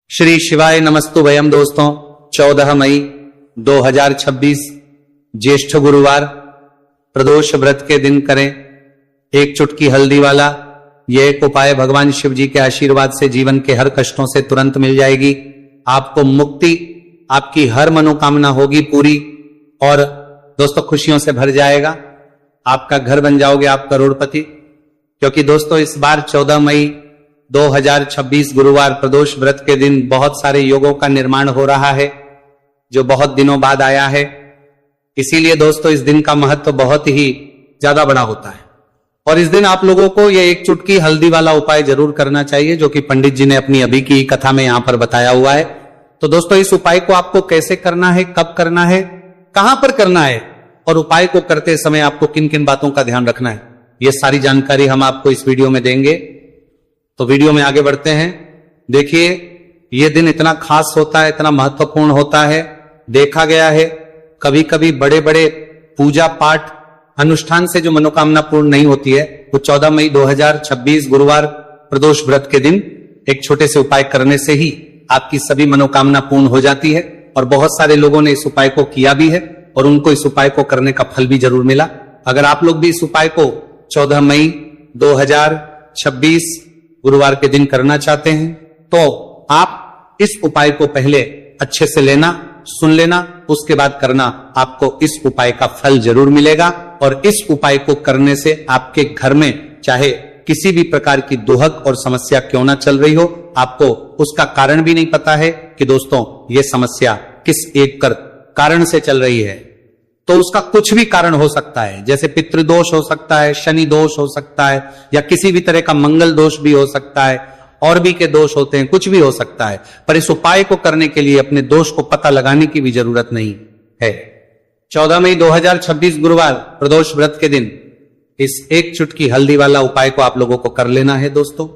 श्री शिवाय नमस्तु भयम दोस्तों। 14 मई 2026 ज्येष्ठ गुरुवार प्रदोष व्रत के दिन करें एक चुटकी हल्दी वाला यह एक उपाय। भगवान शिव जी के आशीर्वाद से जीवन के हर कष्टों से तुरंत मिल जाएगी, आपको मुक्ति, आपकी हर मनोकामना होगी पूरी और दोस्तों खुशियों से भर जाएगा। आपका घर बन जाओगे आप करोड़पति। क्योंकि दोस्तों इस बार 14 मई 2026 गुरुवार प्रदोष व्रत के दिन बहुत सारे योगों का निर्माण हो रहा है जो बहुत दिनों बाद आया है। इसीलिए दोस्तों इस दिन का महत्व बहुत ही ज्यादा बड़ा होता है और इस दिन आप लोगों को यह एक चुटकी हल्दी वाला उपाय जरूर करना चाहिए जो कि पंडित जी ने अपनी अभी की कथा में यहां पर बताया हुआ है। तो दोस्तों इस उपाय को आपको कैसे करना है, कब करना है, कहां पर करना है और उपाय को करते समय आपको किन किन बातों का ध्यान रखना है, यह सारी जानकारी हम आपको इस वीडियो में देंगे। तो वीडियो में आगे बढ़ते हैं। देखिए यह दिन इतना खास होता है, इतना महत्वपूर्ण होता है। देखा गया है कभी कभी बड़े बड़े पूजा पाठ अनुष्ठान से जो मनोकामना पूर्ण नहीं होती है वो 14 मई 2026 गुरुवार प्रदोष व्रत के दिन एक छोटे से उपाय करने से ही आपकी सभी मनोकामना पूर्ण हो जाती है। और बहुत सारे लोगों ने इस उपाय को किया भी है और उनको इस उपाय को करने का फल भी जरूर मिला। अगर आप लोग भी इस उपाय को 14 मई 2026 गुरुवार के दिन करना चाहते हैं तो आप इस उपाय को पहले अच्छे से लेना, सुन लेना, उसके बाद करना। आपको इस उपाय का फल जरूर मिलेगा और इस उपाय को करने से आपके घर में चाहे किसी भी प्रकार की दुहक और समस्या क्यों ना चल रही हो, आपको उसका कारण भी नहीं पता है कि दोस्तों ये समस्या किस एक कारण से चल रही है। तो उसका कुछ भी कारण हो सकता है, जैसे पितृदोष हो सकता है, शनि दोष हो सकता है या किसी भी तरह का मंगल दोष भी हो सकता है, और भी के दोष होते हैं, कुछ भी हो सकता है। पर इस उपाय को करने के लिए अपने दोष को पता लगाने की भी जरूरत नहीं है। 14 मई 2026 गुरुवार प्रदोष व्रत के दिन इस एक चुटकी हल्दी वाला उपाय को आप लोगों को कर लेना है। दोस्तों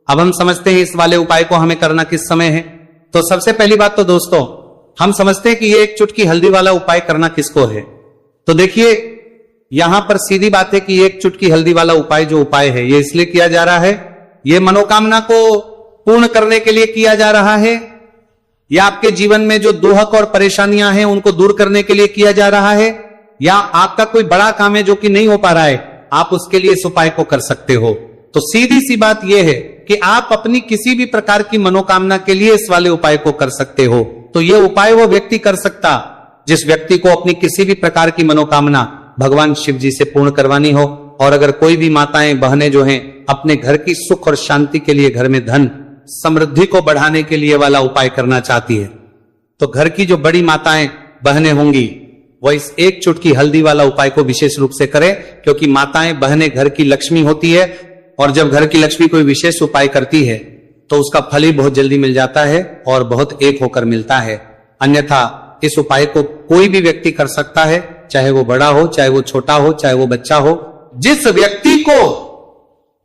अब हम समझते हैं इस वाले उपाय को हमें करना किस समय है। तो सबसे पहली बात तो दोस्तों हम समझते हैं कि ये एक चुटकी हल्दी वाला उपाय करना किसको है। तो देखिए यहां पर सीधी बात है कि एक चुटकी हल्दी वाला उपाय जो उपाय है ये इसलिए किया जा रहा है, ये मनोकामना को पूर्ण करने के लिए किया जा रहा है या आपके जीवन में जो दुहक और परेशानियां हैं उनको दूर करने के लिए किया जा रहा है, या आपका कोई बड़ा काम है जो कि नहीं हो पा रहा है, आप उसके लिए इस उपाय को कर सकते हो। तो सीधी सी बात यह है कि आप अपनी किसी भी प्रकार की मनोकामना के लिए इस वाले उपाय को कर सकते हो। तो यह उपाय वो व्यक्ति कर सकता जिस व्यक्ति को अपनी किसी भी प्रकार की मनोकामना भगवान शिव जी से पूर्ण करवानी हो। और अगर कोई भी माताएं बहनें जो हैं अपने घर की सुख और शांति के लिए, घर में धन समृद्धि को बढ़ाने के लिए वाला उपाय करना चाहती है, तो घर की जो बड़ी माताएं बहनें होंगी वो इस एक चुटकी हल्दी वाला उपाय को विशेष रूप से करें। क्योंकि माताएं बहनें घर की लक्ष्मी होती है और जब घर की लक्ष्मी कोई विशेष उपाय करती है तो उसका फल ही बहुत जल्दी मिल जाता है और बहुत एक होकर मिलता है। अन्यथा इस उपाय को कोई भी व्यक्ति कर सकता है, चाहे वो बड़ा हो, चाहे वो छोटा हो, चाहे वो बच्चा हो। जिस व्यक्ति को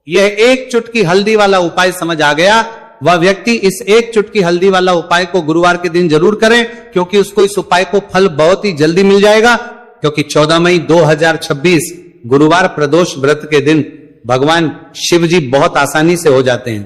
यह एक चुटकी हल्दी वाला उपाय समझ आ गया वह व्यक्ति इस एक चुटकी हल्दी वाला उपाय को गुरुवार के दिन जरूर करें, क्योंकि उसको इस उपाय को फल बहुत ही जल्दी मिल जाएगा। क्योंकि 14 मई 2026 गुरुवार प्रदोष व्रत के दिन भगवान शिव जी बहुत आसानी से हो जाते हैं।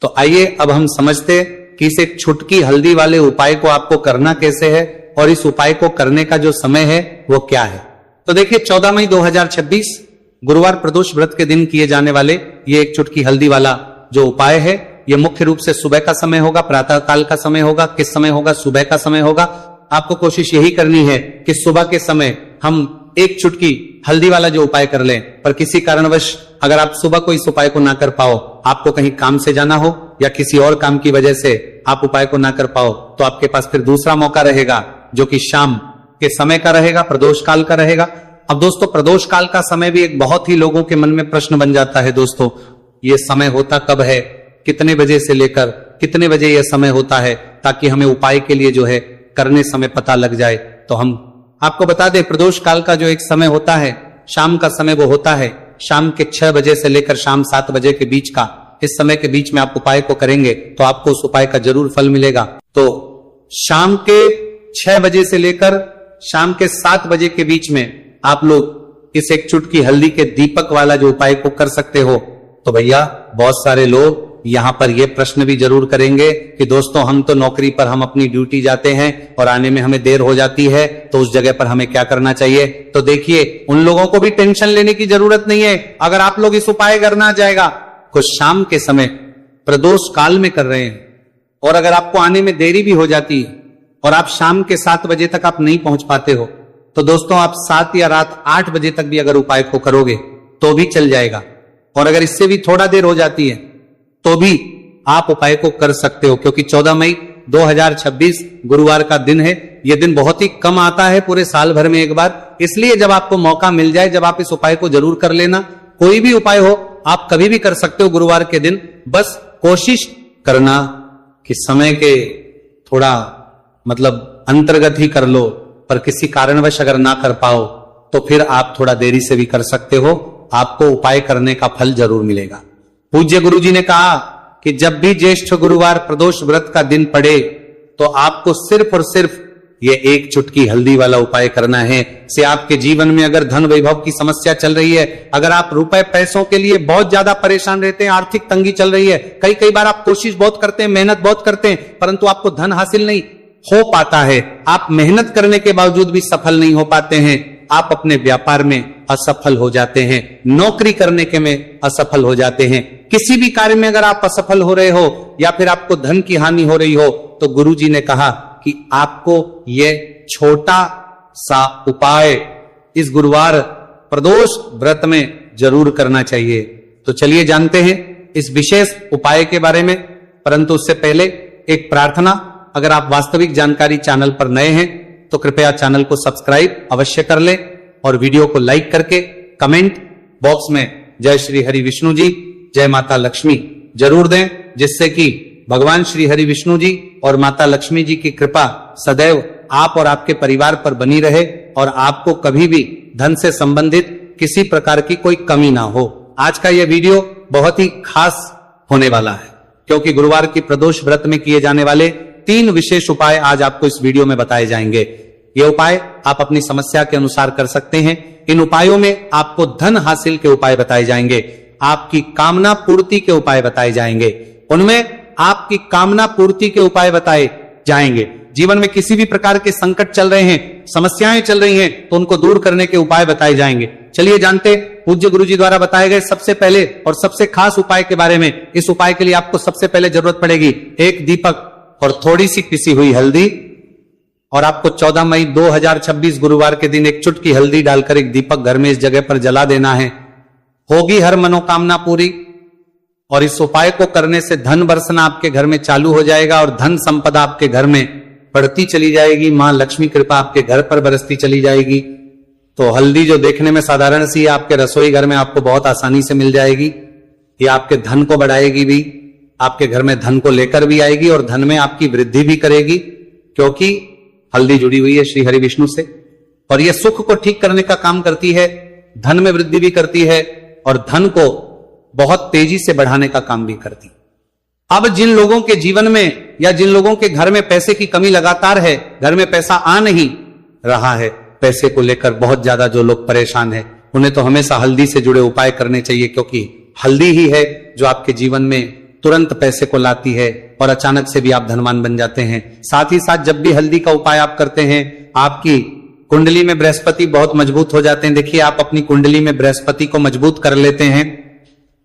तो आइए अब हम समझते कि इस एक चुटकी हल्दी वाले उपाय को आपको करना कैसे है और इस उपाय को करने का जो समय है वो क्या है। तो देखिए 14 मई 2026 गुरुवार प्रदोष व्रत के दिन किए जाने वाले ये एक चुटकी हल्दी वाला जो उपाय है ये मुख्य रूप से सुबह का समय होगा, प्रातः काल का समय होगा। किस समय होगा? सुबह का समय होगा। आपको कोशिश यही करनी है कि सुबह के समय हम एक चुटकी हल्दी वाला जो उपाय कर लें। पर किसी कारणवश अगर आप सुबह को इस उपाय को ना कर पाओ, आपको कहीं काम से जाना हो या किसी और काम की वजह से आप उपाय को ना कर पाओ, तो आपके पास फिर दूसरा मौका रहेगा जो कि शाम के समय का रहेगा, प्रदोष काल का रहेगा। अब दोस्तों प्रदोष काल का समय भी एक बहुत ही लोगों के मन में प्रश्न बन जाता है। दोस्तों ये समय होता कब है, कितने बजे से लेकर कितने बजे यह समय होता है, ताकि हमें उपाय के लिए जो है करने समय पता लग जाए। तो हम आपको बता दें प्रदोष काल का जो एक समय होता है, शाम का समय वो होता है शाम के 6 बजे से लेकर शाम 7 बजे के बीच का। इस समय के बीच में आप उपाय को करेंगे तो आपको उस उपाय का जरूर फल मिलेगा। तो शाम के 6 बजे से लेकर शाम के 7 बजे के बीच में आप लोग इस एक चुटकी हल्दी के दीपक वाला जो उपाय को कर सकते हो। तो भैया बहुत सारे लोग यहां पर यह प्रश्न भी जरूर करेंगे कि दोस्तों हम तो नौकरी पर हम अपनी ड्यूटी जाते हैं और आने में हमें देर हो जाती है, तो उस जगह पर हमें क्या करना चाहिए। तो देखिए, उन लोगों को भी टेंशन लेने की जरूरत नहीं है। अगर आप लोग इस उपाय करना जाएगा, कुछ शाम के समय प्रदोष काल में कर रहे हैं और अगर आपको आने में देरी भी हो जाती है और आप शाम के 7 बजे तक आप नहीं पहुंच पाते हो, तो दोस्तों आप 7 या रात 8 बजे तक भी अगर उपाय को करोगे तो भी चल जाएगा। और अगर इससे भी थोड़ा देर हो जाती है तो भी आप उपाय को कर सकते हो, क्योंकि 14 मई 2026 गुरुवार का दिन है। यह दिन बहुत ही कम आता है पूरे साल भर में एक बार, इसलिए जब आपको मौका मिल जाए, जब आप इस उपाय को जरूर कर लेना। कोई भी उपाय हो आप कभी भी कर सकते हो गुरुवार के दिन। बस कोशिश करना कि समय के थोड़ा अंतर्गत ही कर लो, पर किसी कारणवश अगर ना कर पाओ तो फिर आप थोड़ा देरी से भी कर सकते हो, आपको उपाय करने का फल जरूर मिलेगा। पूज्य गुरुजी ने कहा कि जब भी ज्येष्ठ गुरुवार प्रदोष व्रत का दिन पड़े तो आपको सिर्फ और सिर्फ ये एक चुटकी हल्दी वाला उपाय करना है। से आपके जीवन में अगर धन वैभव की समस्या चल रही है, अगर आप रुपए पैसों के लिए बहुत ज्यादा परेशान रहते हैं, आर्थिक तंगी चल रही है, कई बार आप कोशिश बहुत करते हैं, मेहनत बहुत करते हैं, परंतु आपको धन हासिल नहीं हो पाता है, आप मेहनत करने के बावजूद भी सफल नहीं हो पाते हैं, आप अपने व्यापार में असफल हो जाते हैं, नौकरी करने के में असफल हो जाते हैं, किसी भी कार्य में अगर आप असफल हो रहे हो या फिर आपको धन की हानि हो रही हो, तो गुरुजी ने कहा कि आपको यह छोटा सा उपाय इस गुरुवार प्रदोष व्रत में जरूर करना चाहिए। तो चलिए जानते हैं इस विशेष उपाय के बारे में, परंतु उससे पहले एक प्रार्थना। अगर आप वास्तविक जानकारी चैनल पर नए हैं तो कृपया चैनल को सब्सक्राइब अवश्य कर लें और वीडियो को लाइक करके कमेंट बॉक्स में जय श्री हरि विष्णु जी, जय माता लक्ष्मी जरूर दें, जिससे कि भगवान श्री हरि विष्णु जी और माता लक्ष्मी जी की कृपा सदैव आप और आपके परिवार पर बनी रहे और आपको कभी भी धन से संबंधित किसी प्रकार की कोई कमी ना हो। आज का यह वीडियो बहुत ही खास होने वाला है, क्योंकि गुरुवार की प्रदोष व्रत में किए जाने वाले 3 विशेष उपाय आज आपको इस वीडियो में बताए जाएंगे। ये उपाय आप अपनी समस्या के अनुसार कर सकते हैं। इन उपायों में आपको धन हासिल के उपाय बताए जाएंगे, आपकी कामना पूर्ति के उपाय बताए जाएंगे, उनमें आपकी कामना पूर्ति के उपाय बताए जाएंगे। जीवन में किसी भी प्रकार के संकट चल रहे हैं, समस्याएं चल रही हैं, तो उनको दूर करने के उपाय बताए जाएंगे। चलिए जानते पूज्य गुरुजी द्वारा बताए गए सबसे पहले और सबसे खास उपाय के बारे में। इस उपाय के लिए आपको सबसे पहले जरूरत पड़ेगी एक दीपक और थोड़ी सी पिसी हुई हल्दी, और आपको 14 मई 2026 गुरुवार के दिन एक चुटकी हल्दी डालकर एक दीपक घर में इस जगह पर जला देना है। होगी हर मनोकामना पूरी। और इस उपाय को करने से धन बरसना आपके घर में चालू हो जाएगा और धन संपदा आपके घर में बढ़ती चली जाएगी। मां लक्ष्मी कृपा आपके घर पर बरसती चली जाएगी। तो हल्दी जो देखने में साधारण सी है, आपके रसोई घर में आपको बहुत आसानी से मिल जाएगी। ये आपके धन को बढ़ाएगी भी, आपके घर में धन को लेकर भी आएगी और धन में आपकी वृद्धि भी करेगी, क्योंकि हल्दी जुड़ी हुई है श्री हरि विष्णु से। और यह सुख को ठीक करने का काम करती है, धन में वृद्धि भी करती है और धन को बहुत तेजी से बढ़ाने का काम भी करती। अब जिन लोगों के जीवन में या जिन लोगों के घर में पैसे की कमी लगातार है, घर में पैसा आ नहीं रहा है, पैसे को लेकर बहुत ज्यादा जो लोग परेशान हैं, उन्हें तो हमेशा हल्दी से जुड़े उपाय करने चाहिए, क्योंकि हल्दी ही है जो आपके जीवन में तुरंत पैसे को लाती है और अचानक से भी आप धनवान बन जाते हैं। साथ ही साथ जब भी हल्दी का उपाय आप करते हैं, आपकी कुंडली में बृहस्पति बहुत मजबूत हो जाते हैं। देखिए, आप अपनी कुंडली में बृहस्पति को मजबूत कर लेते हैं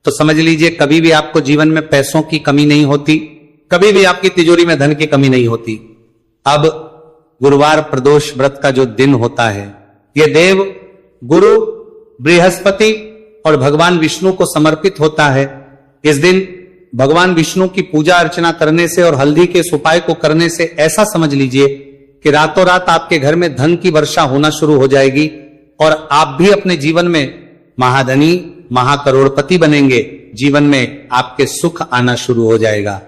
तो समझ लीजिए कभी भी आपको जीवन में पैसों की कमी नहीं होती, कभी भी आपकी तिजोरी में धन की कमी नहीं होती। अब गुरुवार प्रदोष व्रत का जो दिन होता है, यह देव गुरु बृहस्पति और भगवान विष्णु को समर्पित होता है। इस दिन भगवान विष्णु की पूजा अर्चना करने से और हल्दी के इस उपाय को करने से ऐसा समझ लीजिए कि रातों रात आपके घर में धन की वर्षा होना शुरू हो जाएगी और आप भी अपने जीवन में महाधनी महाकरोड़पति बनेंगे। जीवन में आपके सुख आना शुरू हो जाएगा।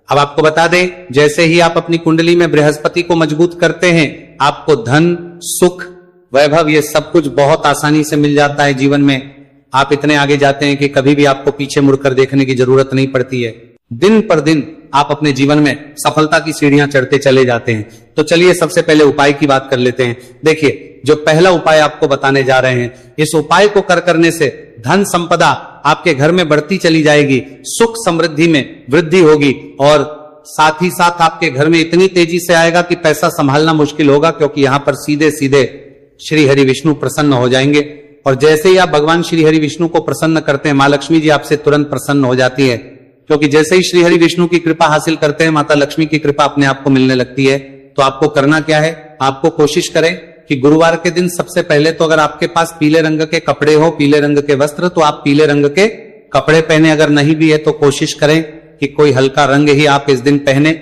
अब आपको बता दें, जैसे ही आप अपनी कुंडली में बृहस्पति को मजबूत करते हैं, आपको धन सुख वैभव ये सब कुछ बहुत आसानी से मिल जाता है। जीवन में आप इतने आगे जाते हैं कि कभी भी आपको पीछे मुड़कर देखने की जरूरत नहीं पड़ती है। दिन पर दिन आप अपने जीवन में सफलता की सीढ़ियां चढ़ते चले जाते हैं। तो चलिए सबसे पहले उपाय की बात कर लेते हैं। देखिए, जो पहला उपाय आपको बताने जा रहे हैं, इस उपाय को करने से धन संपदा आपके घर में बढ़ती चली जाएगी, सुख समृद्धि में वृद्धि होगी और साथ ही साथ आपके घर में इतनी तेजी से आएगा कि पैसा संभालना मुश्किल होगा, क्योंकि यहां पर सीधे सीधे श्री हरि विष्णु प्रसन्न हो जाएंगे। और जैसे ही आप भगवान श्री हरि विष्णु को प्रसन्न करते हैं, मां लक्ष्मी जी आपसे तुरंत प्रसन्न हो जाती है, क्योंकि जैसे ही श्री हरि विष्णु की कृपा हासिल करते हैं, माता लक्ष्मी की कृपा अपने आप को मिलने लगती है। तो आपको करना क्या है, आपको कोशिश करें कि गुरुवार के दिन सबसे पहले तो अगर आपके पास पीले रंग के कपड़े हो, पीले रंग के वस्त्र, तो आप पीले रंग के कपड़े पहने। अगर नहीं भी है तो कोशिश करें कि कोई हल्का रंग ही आप इस दिन पहने।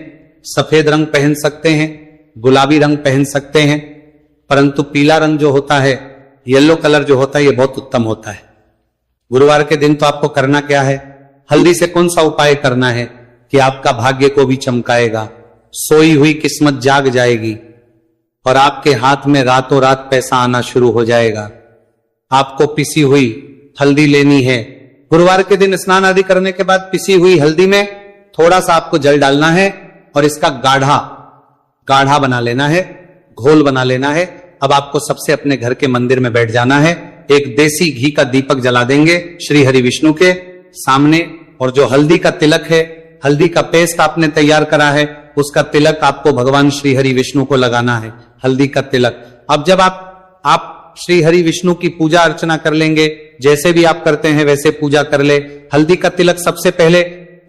सफेद रंग पहन सकते हैं, गुलाबी रंग पहन सकते हैं, परंतु पीला रंग जो होता है, येलो कलर जो होता है, ये बहुत उत्तम होता है। गुरुवार के दिन तो आपको करना क्या है, हल्दी से कौन सा उपाय करना है कि आपका भाग्य को भी चमकाएगा, सोई हुई किस्मत जाग जाएगी और आपके हाथ में रातों रात पैसा आना शुरू हो जाएगा। आपको पिसी हुई हल्दी लेनी है। गुरुवार के दिन स्नान आदि करने के बाद पिसी हुई हल्दी में थोड़ा सा आपको जल डालना है और इसका गाढ़ा बना लेना है, घोल बना लेना है। अब आपको सबसे अपने घर के मंदिर में बैठ जाना है, एक देसी घी का दीपक जला देंगे श्री हरि विष्णु के सामने, और जो हल्दी का तिलक है, हल्दी का पेस्ट आपने तैयार करा है, उसका तिलक आपको भगवान श्री हरि विष्णु को लगाना है, हल्दी का तिलक। अब जब आप श्री हरि विष्णु की पूजा अर्चना कर लेंगे, जैसे भी आप करते हैं वैसे पूजा कर ले। हल्दी का तिलक सबसे पहले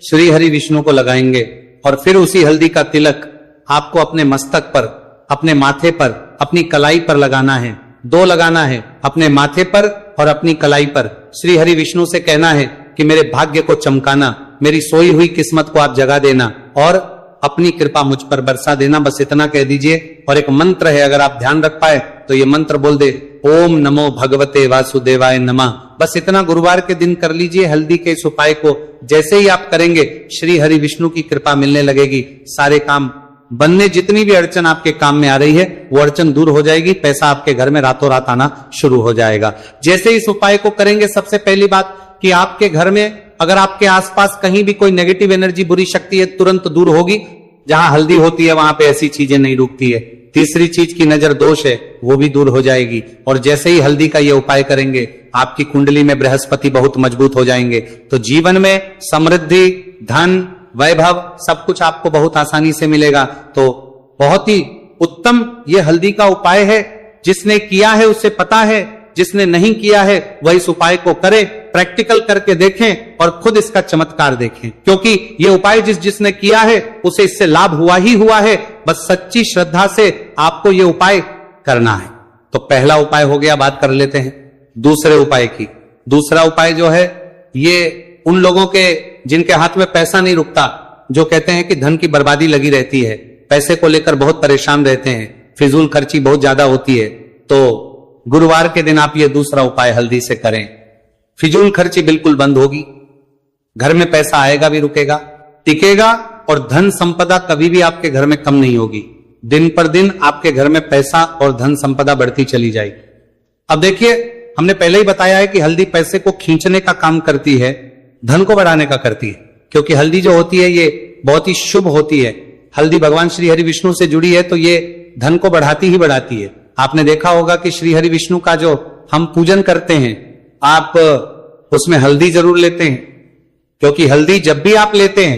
श्री हरि विष्णु को लगाएंगे और फिर उसी हल्दी का तिलक आपको अपने मस्तक पर, अपने माथे पर, अपनी कलाई पर लगाना है। 2 लगाना है, अपने माथे पर और अपनी कलाई पर। श्री हरि विष्णु से कहना है कि मेरे भाग्य को चमकाना, मेरी सोई हुई किस्मत को आप जगा देना और अपनी कृपा मुझ पर बरसा देना। बस इतना कह दीजिए। और एक मंत्र है, अगर आप ध्यान रख पाए तो ये मंत्र बोल दे, ओम नमो भगवते वासुदेवाय नमः। बस इतना गुरुवार के दिन कर लीजिए। हल्दी के इस उपाय को जैसे ही आप करेंगे, श्री हरि विष्णु की कृपा मिलने लगेगी, सारे काम बनने, जितनी भी अड़चन आपके काम में आ रही है वो अड़चन दूर हो जाएगी, पैसा आपके घर में रातों रात आना शुरू हो जाएगा। जैसे इस उपाय को करेंगे, सबसे पहली बात कि आपके घर में अगर आपके आसपास कहीं भी कोई नेगेटिव एनर्जी, बुरी शक्ति है, तुरंत दूर होगी। जहां हल्दी होती है वहां पे ऐसी चीजें नहीं रुकती है। तीसरी चीज की नजर दोष है, वो भी दूर हो जाएगी। और जैसे ही हल्दी का ये उपाय करेंगे, आपकी कुंडली में बृहस्पति बहुत मजबूत हो जाएंगे। तो जीवन में समृद्धि, धन, वैभव सब कुछ आपको बहुत आसानी से मिलेगा। तो बहुत ही उत्तम ये हल्दी का उपाय है। जिसने किया है उसे पता है, जिसने नहीं किया है वह इस उपाय को करे, प्रैक्टिकल करके देखें और खुद इसका चमत्कार देखें। क्योंकि ये उपाय जिसने किया है उसे इससे लाभ हुआ ही हुआ है। बस सच्ची श्रद्धा से आपको ये उपाय करना है। तो पहला उपाय हो गया, बात कर लेते हैं दूसरे उपाय की। दूसरा उपाय जो है, ये उन लोगों के जिनके हाथ में पैसा नहीं रुकता, जो कहते हैं कि धन की बर्बादी लगी रहती है, पैसे को लेकर बहुत परेशान रहते हैं, फिजूल खर्ची बहुत ज्यादा होती है, तो गुरुवार के दिन आप ये दूसरा उपाय हल्दी से करें। फिजूल खर्ची बिल्कुल बंद होगी, घर में पैसा आएगा भी, रुकेगा, टिकेगा, और धन संपदा कभी भी आपके घर में कम नहीं होगी। दिन पर दिन आपके घर में पैसा और धन संपदा बढ़ती चली जाएगी। अब देखिए, हमने पहले ही बताया है कि हल्दी पैसे को खींचने का काम करती है, धन को बढ़ाने का करती है। क्योंकि हल्दी जो होती है ये बहुत ही शुभ होती है। हल्दी भगवान श्री हरि विष्णु से जुड़ी है, तो ये धन को बढ़ाती ही बढ़ाती है। आपने देखा होगा कि श्री हरि विष्णु का जो हम पूजन करते हैं, आप उसमें हल्दी जरूर लेते हैं, क्योंकि हल्दी जब भी आप लेते हैं